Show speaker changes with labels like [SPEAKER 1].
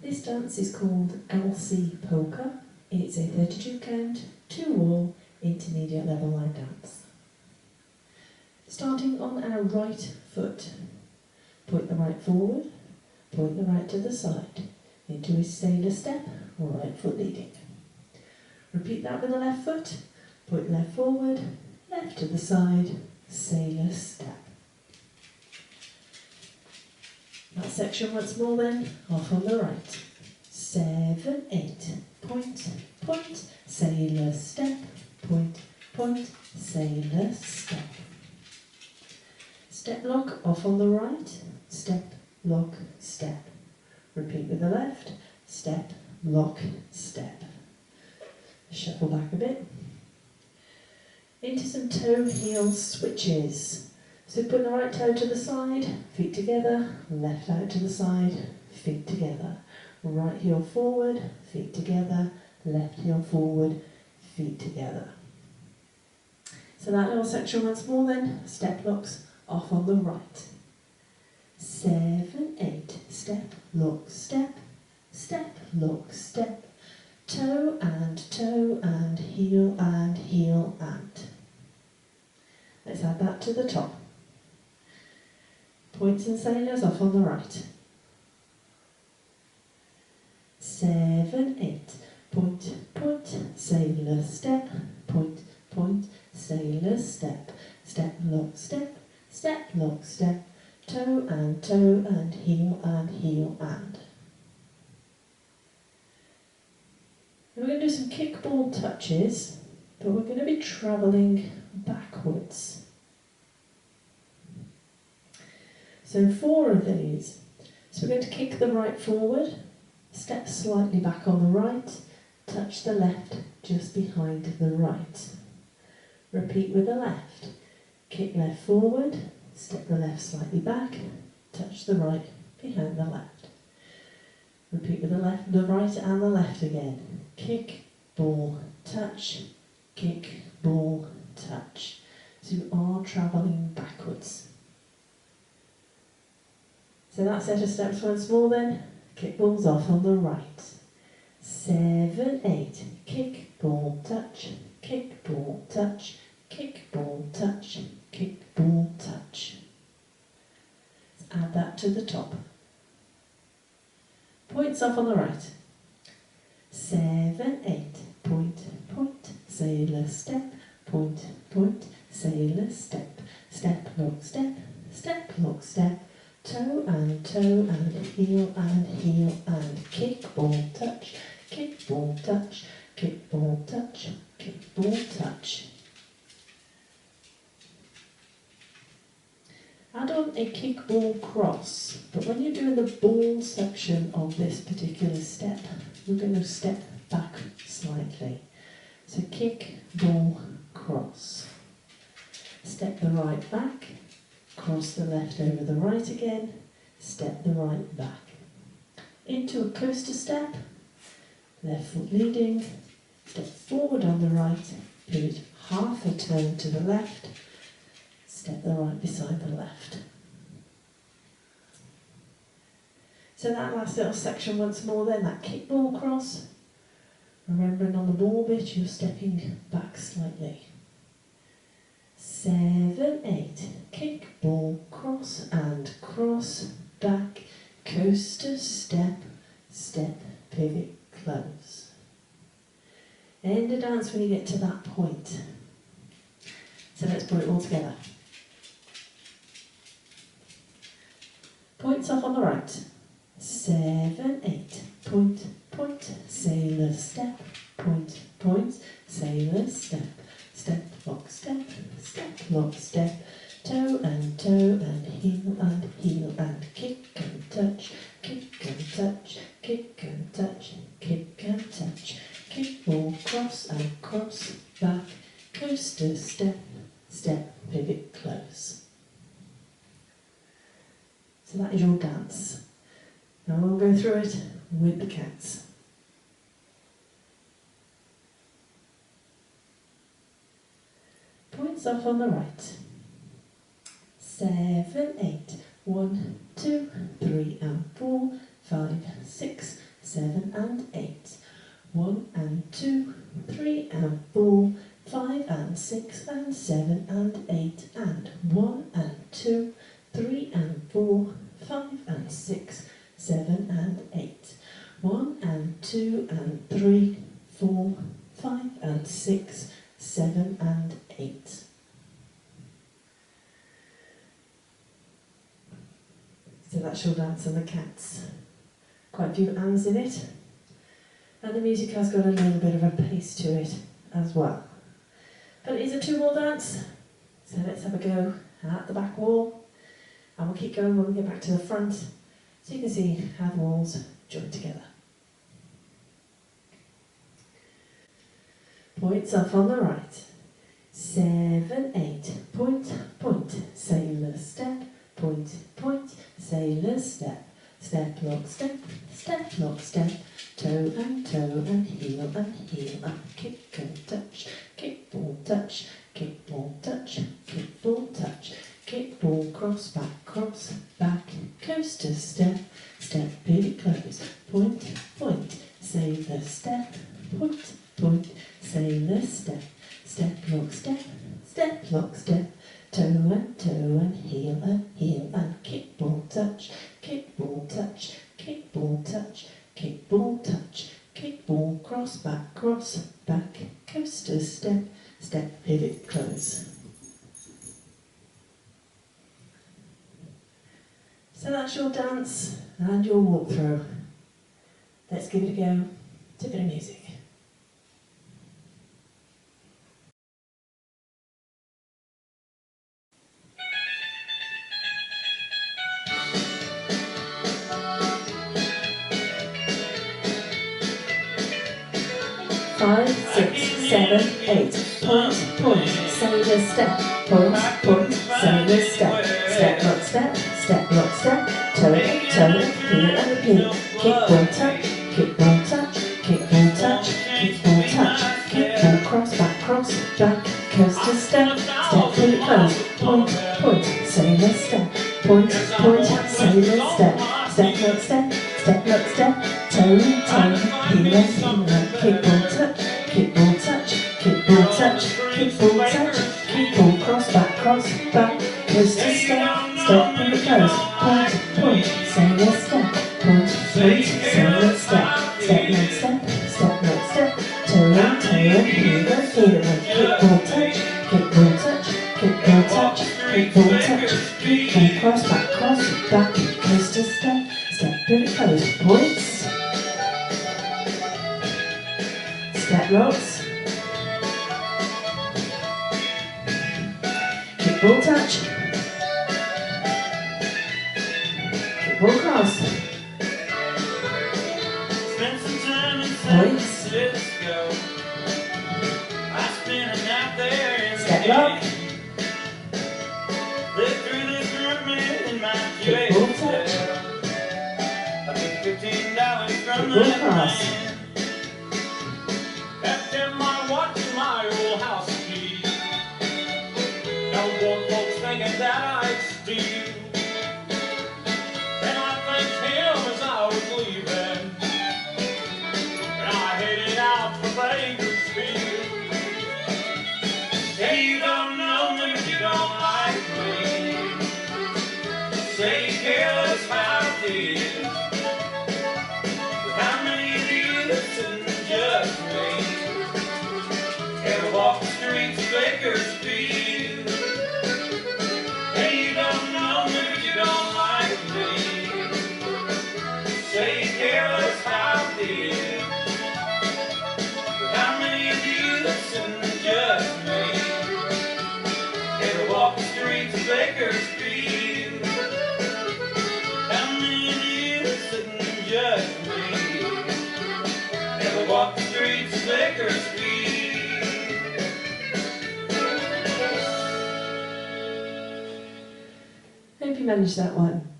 [SPEAKER 1] This dance is called LC Polka. It's a 32 count, 2 wall, intermediate level line dance. Starting on our right foot, point the right forward, point the right to the side, into a sailor step, right foot leading. Repeat that with the left foot, point left forward, left to the side, sailor step. That section once more then, off on the right. 7, 8, point, point, sailor step, point, point, sailor step. Step lock off on the right, step, lock, step. Repeat with the left, step, lock, step. Shuffle back a bit. Into some toe heel switches. So put the right toe to the side, feet together, left out to the side, feet together. Right heel forward, feet together, left heel forward, feet together. So that little section once more then, step locks off on the right. 7, 8, step, lock, step, step, lock, step, toe and heel and heel and. Let's add that to the top. Points and sailors off on the right. 7, 8, point, point, sailor step, point, point, sailor step, step, lock, step, step, lock, step, toe and heel and heel and. And we're going to do some kickball touches, but we're going to be travelling backwards. So 4 of these. So we're going to kick the right forward, step slightly back on the right, touch the left just behind the right. Repeat with the left. Kick left forward, step the left slightly back, touch the right behind the left. Repeat with the left, the right and the left again. Kick, ball, touch, kick, ball, touch. So you are travelling backwards. So that set of steps once more then. Kick balls off on the right. 7, 8, kick, ball, touch, kick, ball, touch, kick, ball, touch, kick, ball, touch. Let's add that to the top. Points off on the right. 7, 8, point, point, sailor step, point, point, sailor step, step, lock, step, step, lock, step, toe and heel and kick, ball, touch, kick, ball, touch, kick, ball, touch, kick, ball, touch. Add on a kick ball cross, but when you're doing the ball section of this particular step, you're going to step back slightly. So kick, ball, cross. Step the right back, cross the left over the right again, step the right back. Into a coaster step, left foot leading, step forward on the right, pivot half a turn to the left, step the right beside the left. So that last little section once more then, that kick ball cross. Remembering on the ball bit, you're stepping back slightly. 7, 8, kick, ball, cross and cross, back, coaster, step, step, pivot, close. End the dance when you get to that point. So let's put it all together. Points off on the right. 7, 8, point, point, sailor step, point, point, sailor step, step, lock, step, step, lock, step, toe and heel and kick and touch, kick and touch, kick and touch, kick and touch, kick, ball, cross and cross, back, coaster, step, step, pivot, close. So that is your dance. Now we'll go through it with the cats. Points off on the right. 7, 8, 1, 2, 3 and 4, 5, 6, 7 and 8. 1 and 2, 3 and 4, 5 and 6 and 7 and 8 and 1 and 2, 3 and 4, 5 and 6, 7 and 8. 1 and 2 and 3, 4, 5 and 6, 7 and 8. So that's your dance on the cats. Quite a few ands in it. And the music has got a little bit of a pace to it as well. But it is a 2-wall dance, so let's have a go at the back wall. And we'll keep going when we get back to the front, so you can see how the walls join together. Points off on the right. 7, 8, point, point, sailor step, point, point, sailor step. Step, lock, step, step, lock, step, toe and heel and kick and touch, kick, ball, touch, kick, ball, touch, kick, ball, touch, kick, ball, cross, back, coaster, step, step, pivot, close, point, point, sailor step, point, point, sailor step, step, lock, step, toe and heel and kick, ball, touch, kick, ball, touch, kick, ball, touch, kick, ball, touch, kick, ball, cross, back, coaster, step, step, pivot, close. So that's your dance and your walkthrough. Let's give it a go to a bit of music. 5, 6, 7, 8. Point, point, sailor step. Point, point, sailor step. Step, lock, step, toe, heel and heel. Kick, ball, touch, kick, ball, touch, kick, ball, touch, kick, ball, touch, kick, ball, cross, back, coaster, step, step, heel, close. Point, point, sailor step. Point, point, sailor step. Step, lock, step, toe, heel and heel. Kick, ball, touch, kick, ball, touch, kick, ball, touch, kick, ball, touch, kick, ball, cross, back, coaster, step, heel, close. Point, point, sailor step. Point, point, sailor step. Step, lock, step, toe and heel and heel. Kick, ball, touch, kick, ball, touch, kick, ball, touch, kick, ball, touch, kick, ball, cross, back, coaster, step, pivot, close. Points. Step, locks. Kick, ball, touch. Kick, ball, cross. Points. Step, lock. Kick, ball, touch. Kick, ball, cross.
[SPEAKER 2] That I'd steal, and I thanked him as I was leaving, and I headed out for Bakersfield. Hey, you don't know me, but you don't like me. Say you careless how I did. But how many of you listen to just me? Ever walk the streets of Bakersfield? Bakersfield. How many of you listen to just me? Never walk the streets of Bakersfield.
[SPEAKER 1] Hope you managed that one.